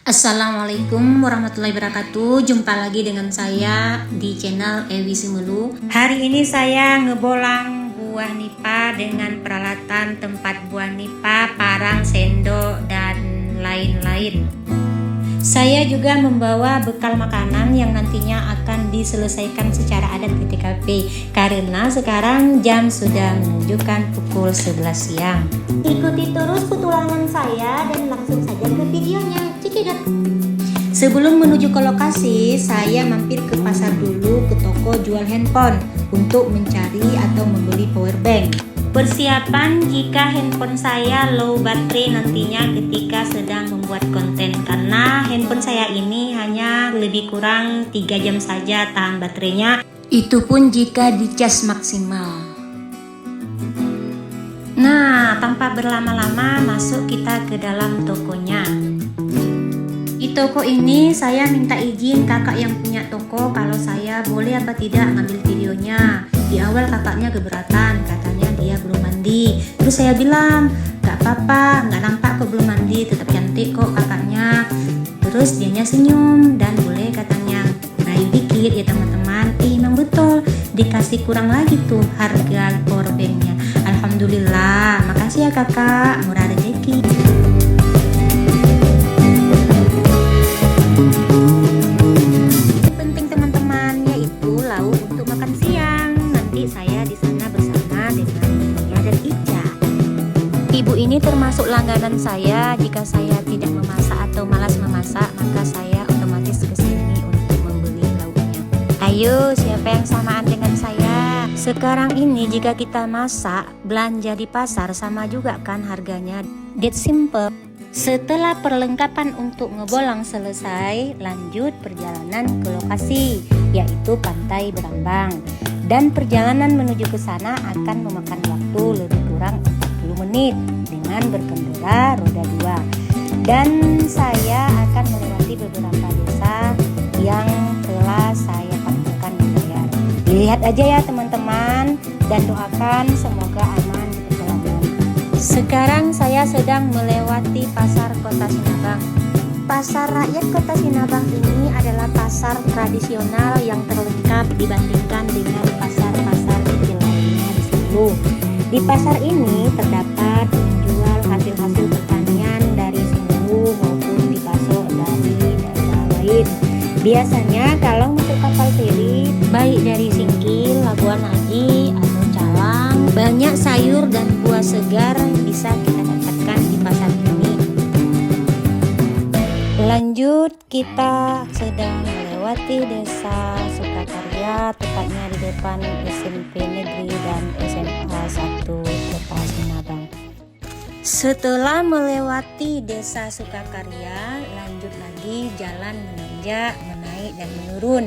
Assalamualaikum warahmatullahi wabarakatuh. Jumpa lagi dengan saya di channel Ewi Simulu. Hari ini saya ngebolang buah nipa dengan peralatan tempat buah nipa, parang, sendok, dan lain-lain. Saya juga membawa bekal makanan yang nantinya akan diselesaikan secara adat di TKP, karena sekarang jam sudah menunjukkan pukul 11 siang. Ikuti terus petualangan saya dan langsung saja ke videonya. Cekidot. Sebelum menuju ke lokasi, saya mampir ke pasar dulu, ke toko jual handphone untuk mencari atau membeli power bank. Persiapan jika handphone saya low baterai nantinya ketika sedang membuat konten, karena handphone saya ini hanya lebih kurang 3 jam saja tahan baterainya, itu pun jika dicas maksimal. Nah, tanpa berlama-lama masuk kita ke dalam tokonya. Di toko ini saya minta izin kakak yang punya toko kalau saya boleh apa tidak ngambil videonya. Di awal kakaknya keberatan, katanya dia belum mandi. Terus saya bilang, gak apa-apa, gak nampak kok belum mandi, tetap cantik kok kakaknya. Terus dianya senyum dan boleh katanya naik dikit ya teman-teman. Emang betul, dikasih kurang lagi tuh harga powerbanknya. Alhamdulillah, makasih ya kakak, murah rezeki. Penting teman-teman, yaitu lauk untuk makan siang. Nanti saya di sana bersama dengan Nia dan Ica. Ibu ini termasuk langganan saya. Jika saya tidak memasak atau malas memasak, maka saya otomatis kesini untuk membeli lauknya. Ayo, siapa yang samaan dengan saya? Sekarang ini jika kita masak, belanja di pasar sama juga kan harganya. That simple. Setelah perlengkapan untuk ngebolang selesai, lanjut perjalanan ke lokasi, yaitu Pantai Brambang. Dan perjalanan menuju ke sana akan memakan waktu lebih kurang 40 menit dengan berkendara roda 2. Dan saya akan melewati beberapa desa yang telah saya tampilkan di layar. Lihat aja ya teman-teman, dan doakan semoga aman di perjalanan. Sekarang saya sedang melewati pasar Kota Sinabang. Pasar rakyat Kota Sinabang ini adalah pasar tradisional yang terlengkap dibandingkan dengan pasar-pasar kecil lainnya di Sulu. Di pasar ini terdapat menjual hasil-hasil pertanian dari Sulu maupun dipasok dari daerah lain. Biasanya kalau masuk kapal feri, baik dari Singkil, Labuan Haji, atau Cawang, banyak sayur dan buah segar bisa kita dapatkan di pasar ini. Lanjut, kita sedang melewati desa Sukakarya, tepatnya di depan SMP Negeri dan SMA 1 Kota Sinabang. Setelah melewati desa Sukakarya, lanjut lagi jalan menanjak, menaik dan menurun.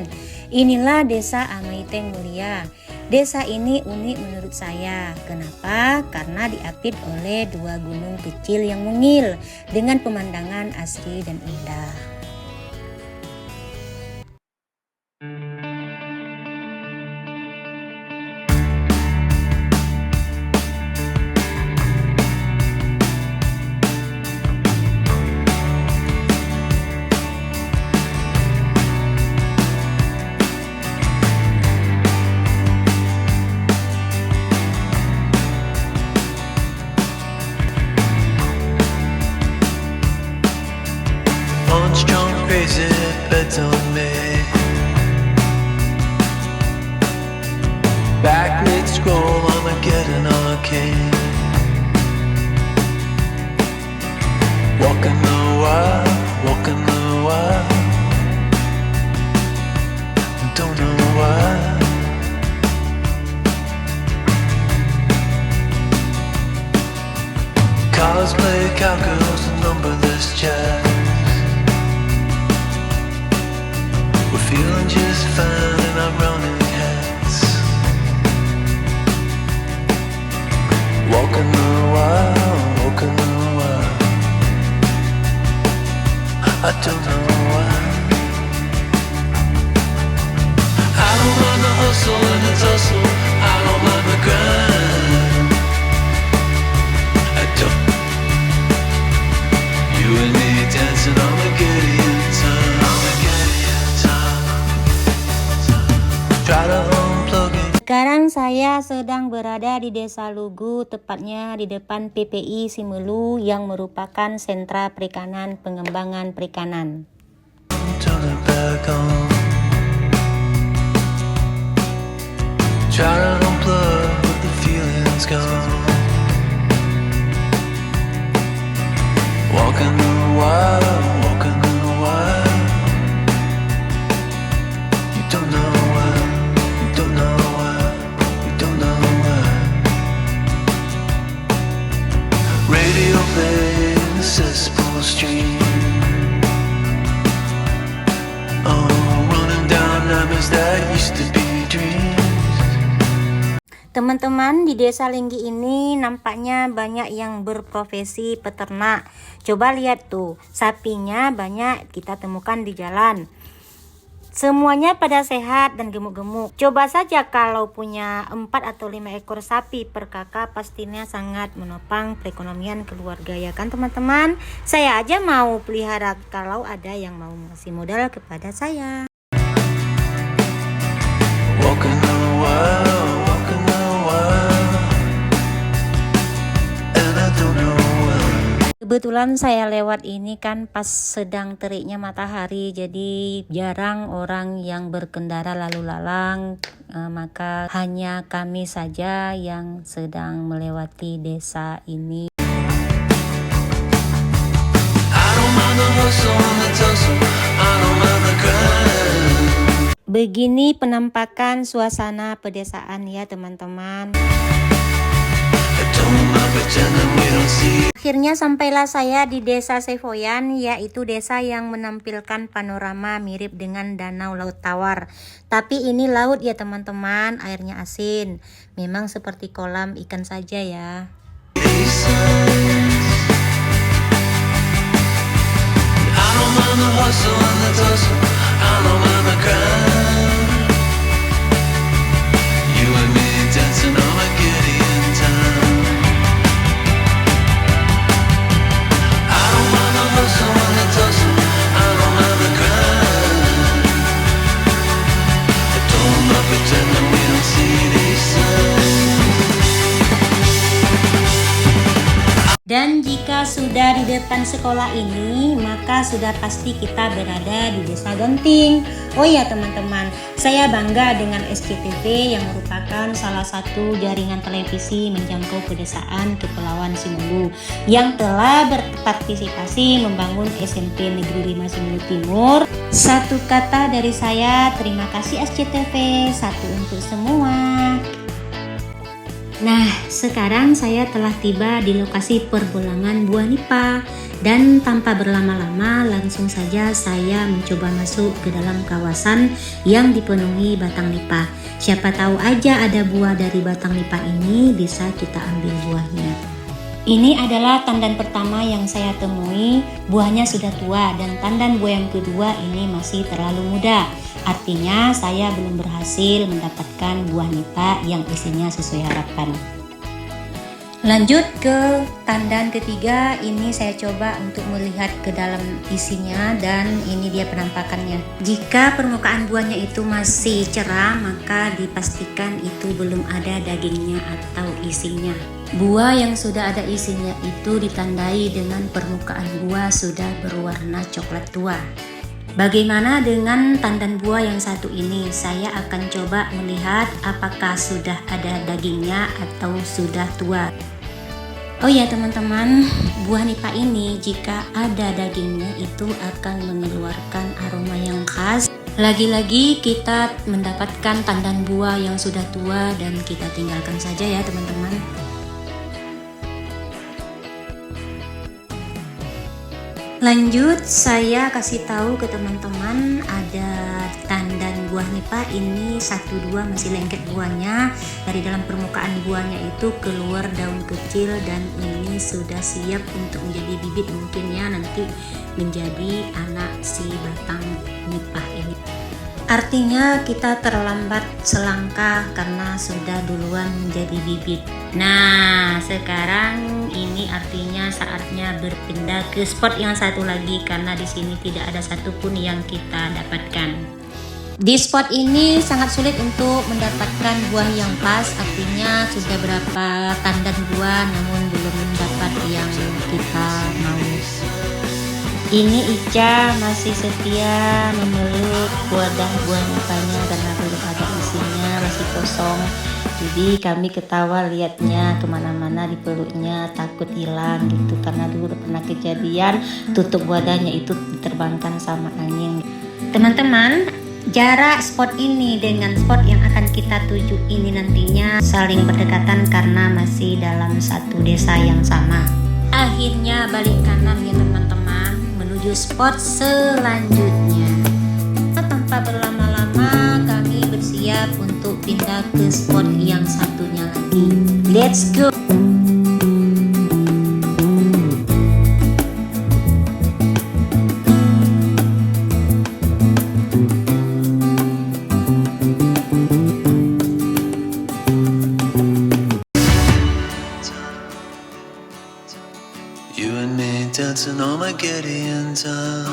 Inilah desa Amaiteng Mulia. Desa ini unik menurut saya. Kenapa? Karena diapit oleh 2 gunung kecil yang mungil dengan pemandangan asri dan indah. Strong, crazy bets on me. Back mid scroll, Armageddon arcane. Walking the world, don't know why. Cosplay cowgirls and numberless chats. Feeling just fine in our running hats. Walking the world, I don't know why. I don't mind the hustle and the tussle, I don't mind the grind. I don't. You and me dancing on the giddy. Sekarang saya sedang berada di Desa Lugu, tepatnya di depan PPI Simelu yang merupakan sentra perikanan pengembangan perikanan. Turn it back on. Try to unplug, but the feeling's gone. Walking in the wild, walking in the wild. You don't know why, you don't know why, you don't know why. Radio playing the cesspool stream. Oh, running down nightmares that used to be dreams. Teman-teman, di desa Lenggi ini nampaknya banyak yang berprofesi peternak. Coba lihat tuh, sapinya banyak kita temukan di jalan. Semuanya pada sehat dan gemuk-gemuk. Coba saja kalau punya 4 atau 5 ekor sapi per kakak, pastinya sangat menopang perekonomian keluarga, ya kan teman-teman? Saya aja mau pelihara kalau ada yang mau ngasih modal kepada saya. Walking in the wild, walking in the wild. And I don't know why. Kebetulan saya lewat ini kan pas sedang teriknya matahari, jadi jarang orang yang berkendara lalu lalang, maka hanya kami saja yang sedang melewati desa ini. I don't mind the hustle and the tussle, I don't mind the grind. Begini penampakan suasana pedesaan ya teman-teman. I don't mind pretending we don't see. Akhirnya sampailah saya di desa Sevoyan, yaitu desa yang menampilkan panorama mirip dengan danau Laut Tawar. Tapi ini laut ya teman-teman, airnya asin. Memang seperti kolam ikan saja ya. These signs. I don't mind the hustle and the tussle, I don't mind the grind. You and me dancing on a Gideon time. I don't mind the hustle and the tussle, I don't mind the grind. I don't mind pretending we don't see these signs. Dan jika sudah di depan sekolah ini, maka sudah pasti kita berada di Desa Gonting. Oh ya teman-teman, saya bangga dengan SCTV yang merupakan salah satu jaringan televisi menjangkau pedesaan Kepulauan Simelu yang telah berpartisipasi membangun SMP Negeri 5 Simelu Timur. Satu kata dari saya, terima kasih SCTV, satu untuk semua. Nah, sekarang saya telah tiba di lokasi perbulangan buah nipah dan tanpa berlama-lama langsung saja saya mencoba masuk ke dalam kawasan yang dipenuhi batang nipah. Siapa tahu aja ada buah dari batang nipah ini, bisa kita ambil buahnya. Ini adalah tandan pertama yang saya temui, buahnya sudah tua, dan tandan buah yang kedua ini masih terlalu muda. Artinya saya belum berhasil mendapatkan buah nipah yang isinya sesuai harapan. Lanjut ke tandan ketiga, ini saya coba untuk melihat ke dalam isinya dan ini dia penampakannya. Jika permukaan buahnya itu masih cerah, maka dipastikan itu belum ada dagingnya atau isinya. Buah yang sudah ada isinya itu ditandai dengan permukaan buah sudah berwarna coklat tua. Bagaimana dengan tandan buah yang satu ini? Saya akan coba melihat apakah sudah ada dagingnya atau sudah tua. Oh ya teman-teman, buah nipah ini jika ada dagingnya itu akan mengeluarkan aroma yang khas. Lagi-lagi kita mendapatkan tandan buah yang sudah tua dan kita tinggalkan saja ya teman-teman. Lanjut, saya kasih tahu ke teman-teman ada tandan buah nipah ini 1-2 masih lengket buahnya. Dari dalam permukaan buahnya itu keluar daun kecil dan ini sudah siap untuk menjadi bibit, mungkin ya nanti menjadi anak si batang nipah ini. Artinya kita terlambat selangkah karena sudah duluan menjadi bibit. Nah, sekarang ini artinya saatnya berpindah ke spot yang satu lagi karena di sini tidak ada satupun yang kita dapatkan. Di spot ini sangat sulit untuk mendapatkan buah yang pas, artinya sudah berapa tandan buah namun belum mendapat yang kita mau. Ini Ica masih setia memeluk wadah buah nipahnya karena belum ada isinya, masih kosong. Jadi kami ketawa liatnya kemana-mana dipeluknya, takut hilang gitu karena dulu pernah kejadian tutup wadahnya itu diterbangkan sama angin. Teman-teman, jarak spot ini dengan spot yang akan kita tuju ini nantinya saling berdekatan karena masih dalam satu desa yang sama. Akhirnya balik kanan ya teman-teman, menuju spot selanjutnya. Tanpa berlama-lama kami bersiap untuk pindah ke spot yang satunya lagi. Let's go! You and me dancing on my Gideon time.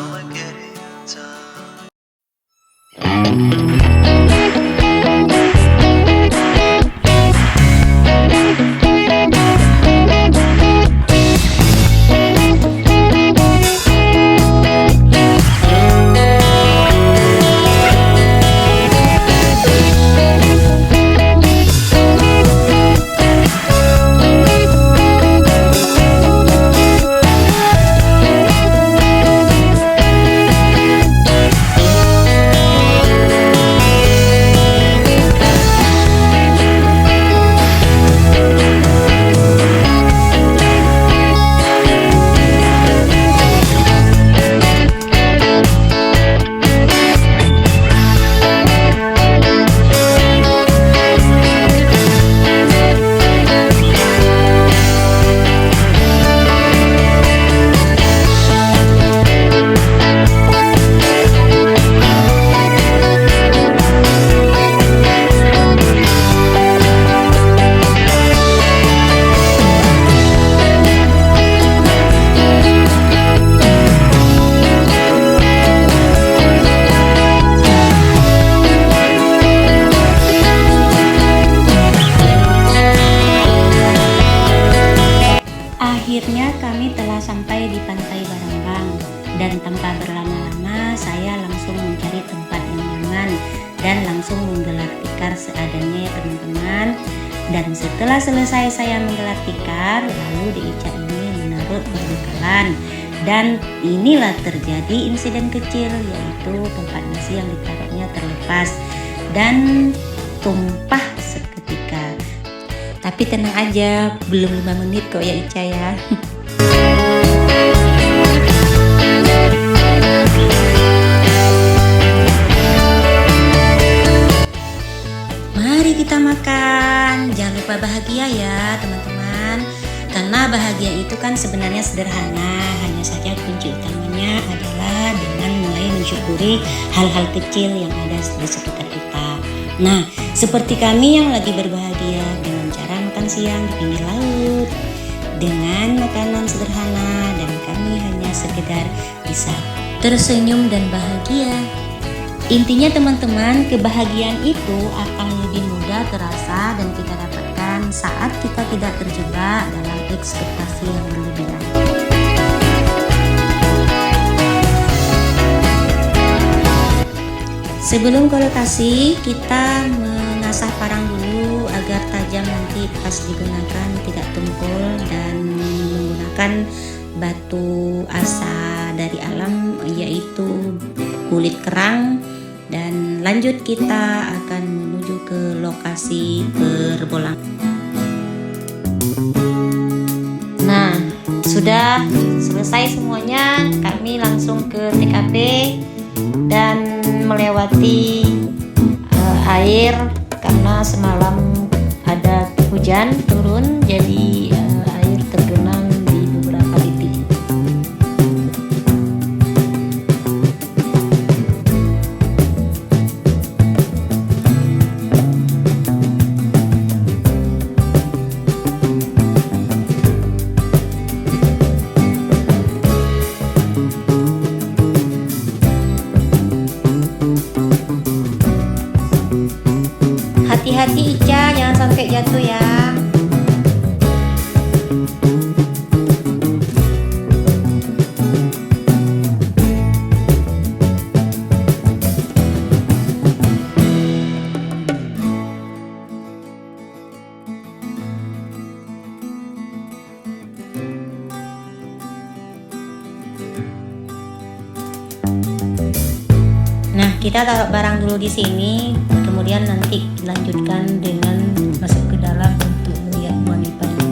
Akhirnya kami telah sampai di Pantai Barambang dan tanpa berlama-lama saya langsung mencari tempat yang nyaman dan langsung menggelar tikar seadanya ya teman-teman. Dan setelah selesai saya menggelar tikar, lalu Ica ini menaruh perbekalan dan inilah terjadi insiden kecil, yaitu tempat nasi yang ditaruhnya terlepas dan tumpah seketika. Tapi tenang aja, belum 5 menit kok ya Ica ya. Mari kita makan. Jangan lupa bahagia ya teman-teman. Karena bahagia itu kan sebenarnya sederhana. Hanya saja kunci utamanya adalah dengan mulai mensyukuri hal-hal kecil yang ada di sekitar kita. Nah, seperti kami yang lagi berbahagia dengan cara makan siang di pinggir laut dengan makanan sederhana, dan kami hanya sekedar bisa tersenyum dan bahagia. Intinya teman-teman, kebahagiaan itu akan lebih mudah terasa dan kita dapatkan saat kita tidak terjebak dalam ekspektasi yang berlebihan. Sebelum ke lokasi, kita mengasah parang dulu agar tajam nanti pas digunakan tidak tumpul, dan menggunakan batu asa dari alam yaitu kulit kerang. Dan lanjut kita akan menuju ke lokasi berbolang. Nah, sudah selesai semuanya, kami langsung ke TKP dan melewati air karena semalam ada hujan turun, jadi air tergenang di beberapa titik. Hati-hati Ica, jangan sampai jatuh ya. Nah, kita taruh barang dulu di sini, kemudian nanti lanjutkan dengan masuk ke dalam untuk melihat buah nipahnya.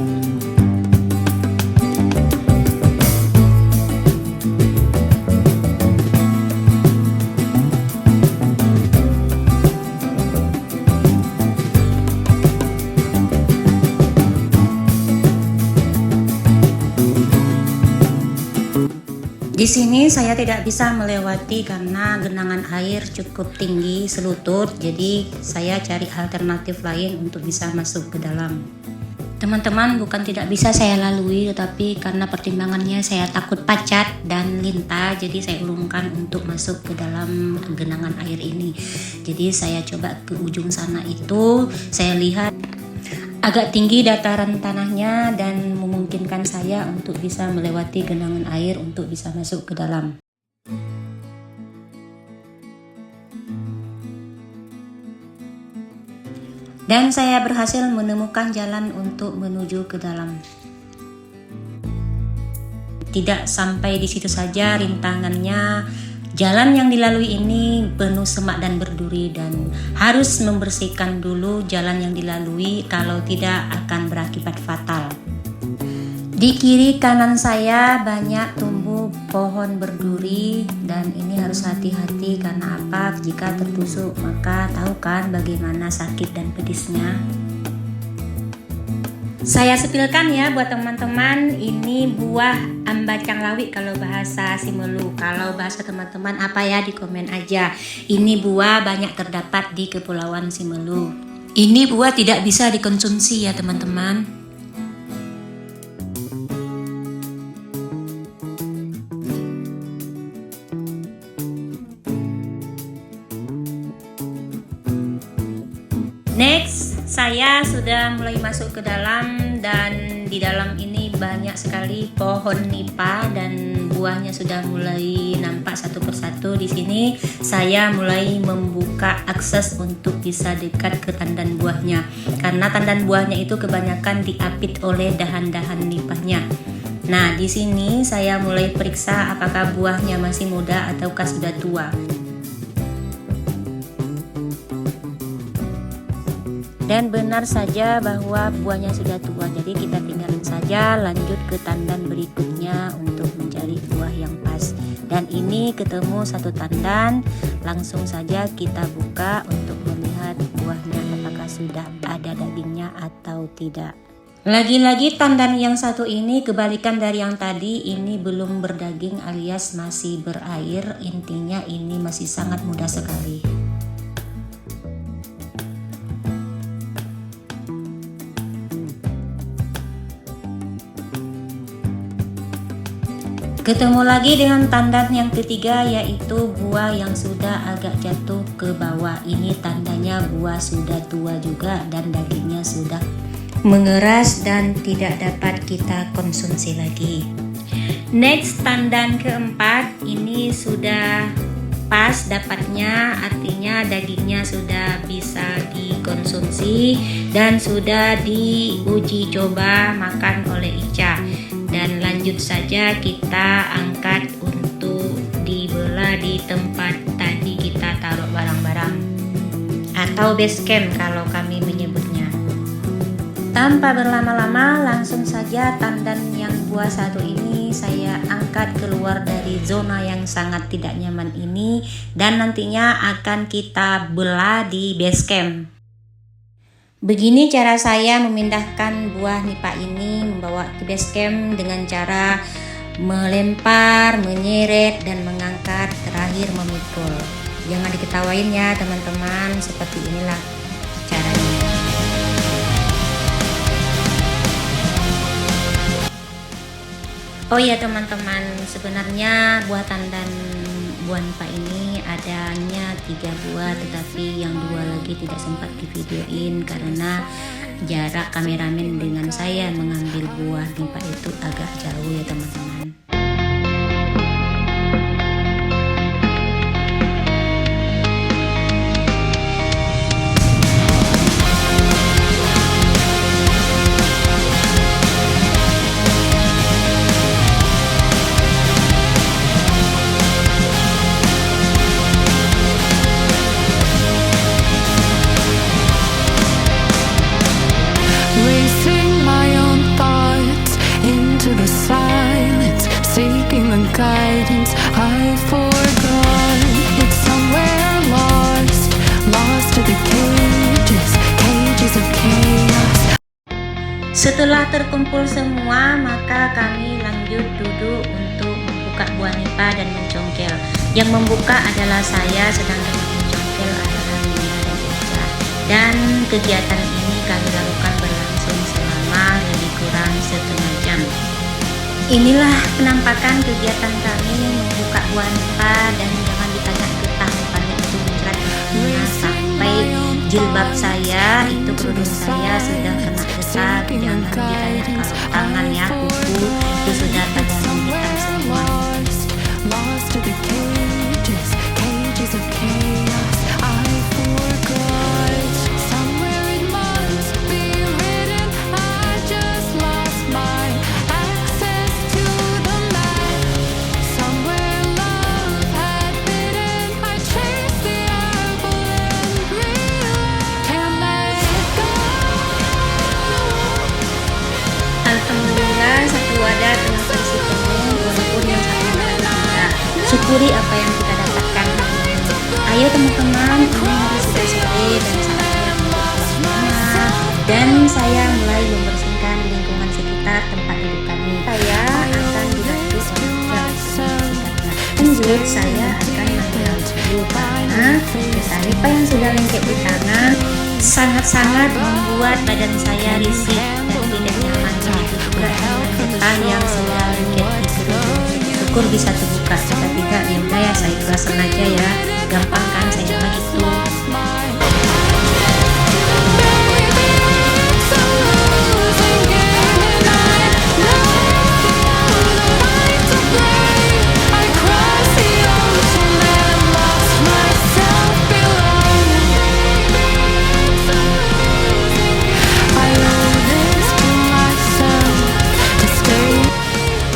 Di sini saya tidak bisa melewati karena genangan air cukup tinggi selutut, jadi saya cari alternatif lain untuk bisa masuk ke dalam. Teman-teman, bukan tidak bisa saya lalui, tetapi karena pertimbangannya saya takut pacat dan lintah, jadi saya urungkan untuk masuk ke dalam genangan air ini. Jadi saya coba ke ujung sana itu, saya lihat agak tinggi dataran tanahnya dan memungkinkan saya untuk bisa melewati genangan air untuk bisa masuk ke dalam. Dan saya berhasil menemukan jalan untuk menuju ke dalam. Tidak sampai di situ saja rintangannya. Jalan yang dilalui ini penuh semak dan berduri dan harus membersihkan dulu jalan yang dilalui, kalau tidak akan berakibat fatal. Di kiri kanan saya banyak tumbuh pohon berduri dan ini harus hati-hati karena apa? Jika tertusuk maka tahu kan bagaimana sakit dan pedisnya. Saya sepilkan ya buat teman-teman, ini buah ambacang lawi kalau bahasa Simelu. Kalau bahasa teman-teman apa ya, di komen aja. Ini buah banyak terdapat di Kepulauan Simelu. Ini buah tidak bisa dikonsumsi ya teman-teman. Next, saya sudah mulai masuk ke dalam dan di dalam ini banyak sekali pohon nipah dan buahnya sudah mulai nampak satu persatu. Di sini saya mulai membuka akses untuk bisa dekat ke tandan buahnya karena tandan buahnya itu kebanyakan diapit oleh dahan-dahan nipahnya. Nah, di sini saya mulai periksa apakah buahnya masih muda ataukah sudah tua. Dan benar saja bahwa buahnya sudah tua, jadi kita tinggalin saja, lanjut ke tandan berikutnya untuk mencari buah yang pas. Dan ini ketemu satu tandan, langsung saja kita buka untuk melihat buahnya apakah sudah ada dagingnya atau tidak. Lagi-lagi tandan yang satu ini kebalikan dari yang tadi, ini belum berdaging alias masih berair, intinya ini masih sangat muda sekali. Ketemu lagi dengan tandan yang ketiga, yaitu buah yang sudah agak jatuh ke bawah. Ini tandanya buah sudah tua juga dan dagingnya sudah mengeras dan tidak dapat kita konsumsi lagi. Next, tandan keempat ini sudah pas dapatnya, artinya dagingnya sudah bisa dikonsumsi dan sudah diuji coba makan oleh Ica. Dan lanjut saja kita angkat untuk dibelah di tempat tadi kita taruh barang-barang atau base camp kalau kami menyebutnya. Tanpa berlama-lama langsung saja tandan yang buah satu ini saya angkat keluar dari zona yang sangat tidak nyaman ini dan nantinya akan kita belah di base camp. Begini cara saya memindahkan buah nipah ini membawa ke base camp dengan cara melempar, menyeret, dan mengangkat, terakhir memikul. Jangan diketawain ya teman-teman, seperti inilah caranya. Oh iya teman-teman, sebenarnya buah tandan buah nipah ini adanya 3 buah, tetapi yang 2 lagi tidak sempat divideoin karena jarak kameramen dengan saya mengambil buah nipah itu agak jauh ya teman-teman. Guidance I forgot. It's somewhere lost, lost to the cages, cages of chaos. Setelah terkumpul semua, maka kami lanjut duduk untuk membuka buah nipah dan mencongkel. Yang membuka adalah saya, sedangkan yang mencongkel adalah Nina dan Ica. Dan kegiatan ini kami lakukan berlangsung selama lebih kurang setengah jam. Inilah penampakan kegiatan kami membuka buah nipah, dan jangan ditanya getah nipahnya itu mencerat kemana, sampai jilbab saya itu, kerudung saya sudah kena getah. Jangan ditanya kalau tangan ya, kuku itu sudah pada menghitam semua. Lost to the cages, cages of chaos. I forgot. Somewhere it must be written. I just lost my access to the map. Somewhere love had bidden. I chased the apple and realized can't let go. Alhamdulillah, satu wadah telah terisi penuh, walaupun yang satu wadah tidak. Syukuri apa yang kita dapatkan hari ini. Ayo teman-teman, ini hari sudah sore dan saatnya untuk pulang rumah. Dan saya mulai membersihkan lingkungan sekitar tempat duduk kami. Saya akan dibantu lanjut, saya akan mengambil dulu karena getah nipah yang sudah lengket di tangan sangat-sangat membuat badan saya risih dan tidak nyaman. Begitu juga dengan getah yang sudah lengket di kerudung. Syukur bisa terbuka, jika tidak ya udah ya, saya ikhlasin aja ya. Gampang kan saya mah gitu.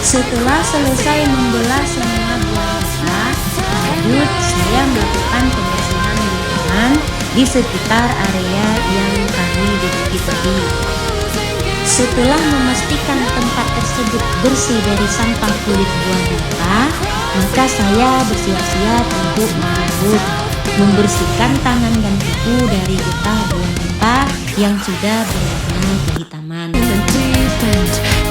Setelah selesai membelah semua buah nipah, lanjut saya melakukan pembersihan lingkungan di sekitar area yang kami duduki tadi. Setelah memastikan tempat tersebut bersih dari sampah kulit buah nipah, maka saya bersiap-siap untuk membersihkan tangan dan kuku dari getah buah nipah yang sudah berwarna kehitaman.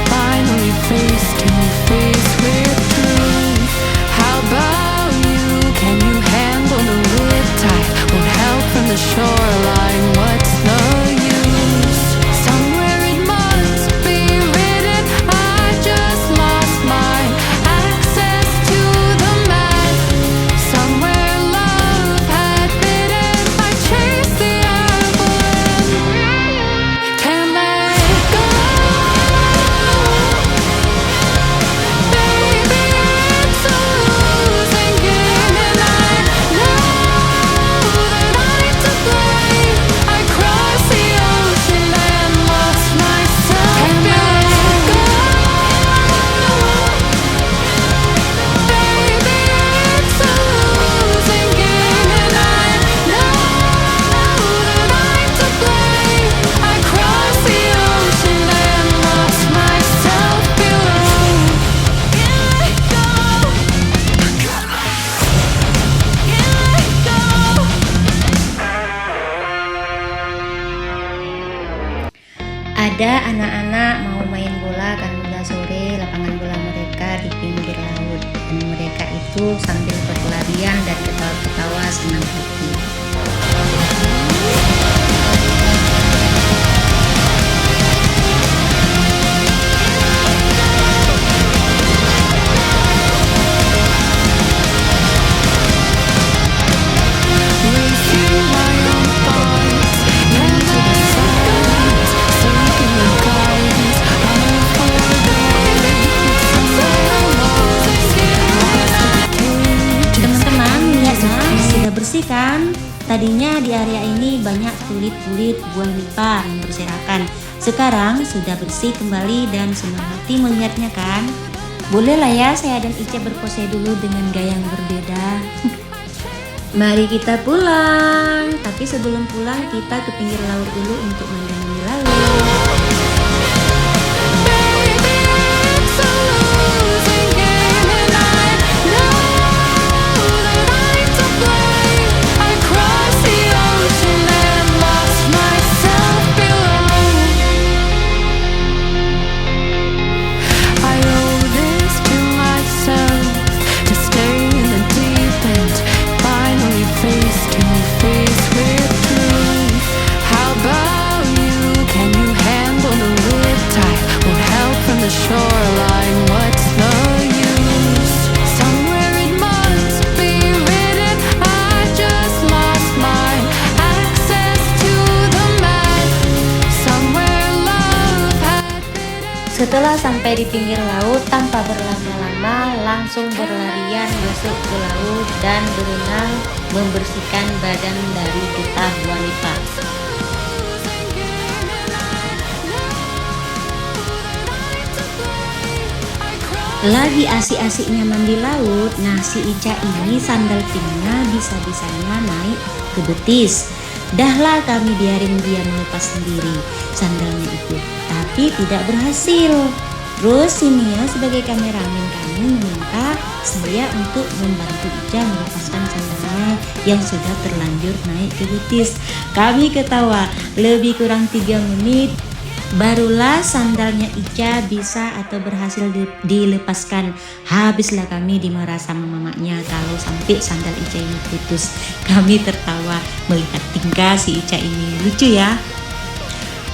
Finally face to face with truth. How about you? Can you handle the riptide? Won't help from the shoreline. What's the use? Somewhere it must be written. I just lost my access to the map. Somewhere love had bidden. I chased the apple and can't let go. Ada anak-anak mau main bola kan bola sore, lapangan bola mereka di pinggir laut, dan mereka itu sambil berlarian dan ketawa-ketawa senang hati. kan? Tadinya di area ini banyak kulit-kulit buah nipah yang berserakan. Sekarang sudah bersih kembali dan senang hati melihatnya kan? Bolehlah ya saya dan Ica berpose dulu dengan gaya yang berbeda. Mari kita pulang. Tapi sebelum pulang kita ke pinggir laut dulu untuk mendatangi laut. Shoreline, what's the use? Somewhere it must be written. I just lost my access to the map. Somewhere love had been. Setelah sampai di pinggir laut, tanpa berlama-lama langsung berlarian masuk ke laut dan berenang membersihkan badan dari getah buah nipah. Lagi asik-asiknya mandi laut, nah si Ica ini sandal pinknya bisa-bisanya naik ke betis. Dahlah kami biarin dia melepas sendiri sandalnya itu, tapi tidak berhasil. Terus si Mia sebagai kameramen kami meminta saya untuk membantu Ica melepaskan sandalnya yang sudah terlanjur naik ke betis. Kami ketawa, lebih kurang 3 menit barulah sandalnya Ica bisa atau berhasil dilepaskan. Habislah kami dimarah sama mamanya kalau sampai sandal Ica ini putus. Kami tertawa melihat tingkah si Ica ini, lucu ya.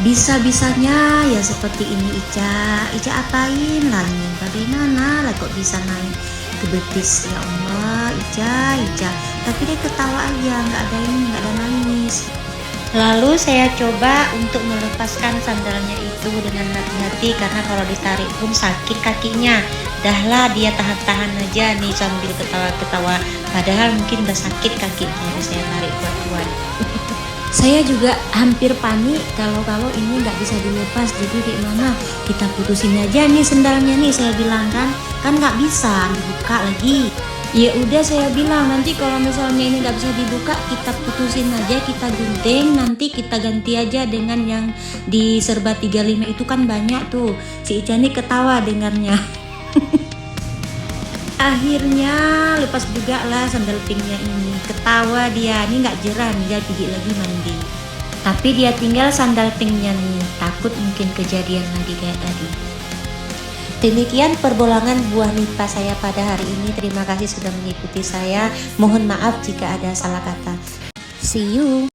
Bisa-bisanya ya seperti ini Ica. Ica apain lah ini? Bagaimana lah kok bisa naik ke betis? Ya Allah Ica. Tapi dia ketawa aja, nggak ada nangis. Lalu saya coba untuk melepaskan sandalnya itu dengan hati-hati karena kalau ditarik pun sakit kakinya. Dahlah dia tahan-tahan aja nih sambil ketawa-ketawa. Padahal mungkin udah sakit kakinya, jadi saya tarik kuat-kuat. Saya juga hampir panik kalau ini nggak bisa dilepas. Jadi gimana? Kita putusin aja nih sandalnya nih, saya bilang kan nggak bisa dibuka lagi. Ya udah saya bilang nanti kalau misalnya ini nggak bisa dibuka kita putusin aja, kita gunting, nanti kita ganti aja dengan yang di serba 35 itu kan banyak tuh. Si Ica ini ketawa dengarnya. Akhirnya lepas juga lah sandal pinknya ini. Ketawa dia, ini nggak jerah nih, dia pergi lagi mandi. Tapi dia tinggal sandal pinknya nih, takut mungkin kejadian lagi kayak tadi. Demikian perbolangan buah nipah saya pada hari ini. Terima kasih sudah mengikuti saya. Mohon maaf jika ada salah kata. See you.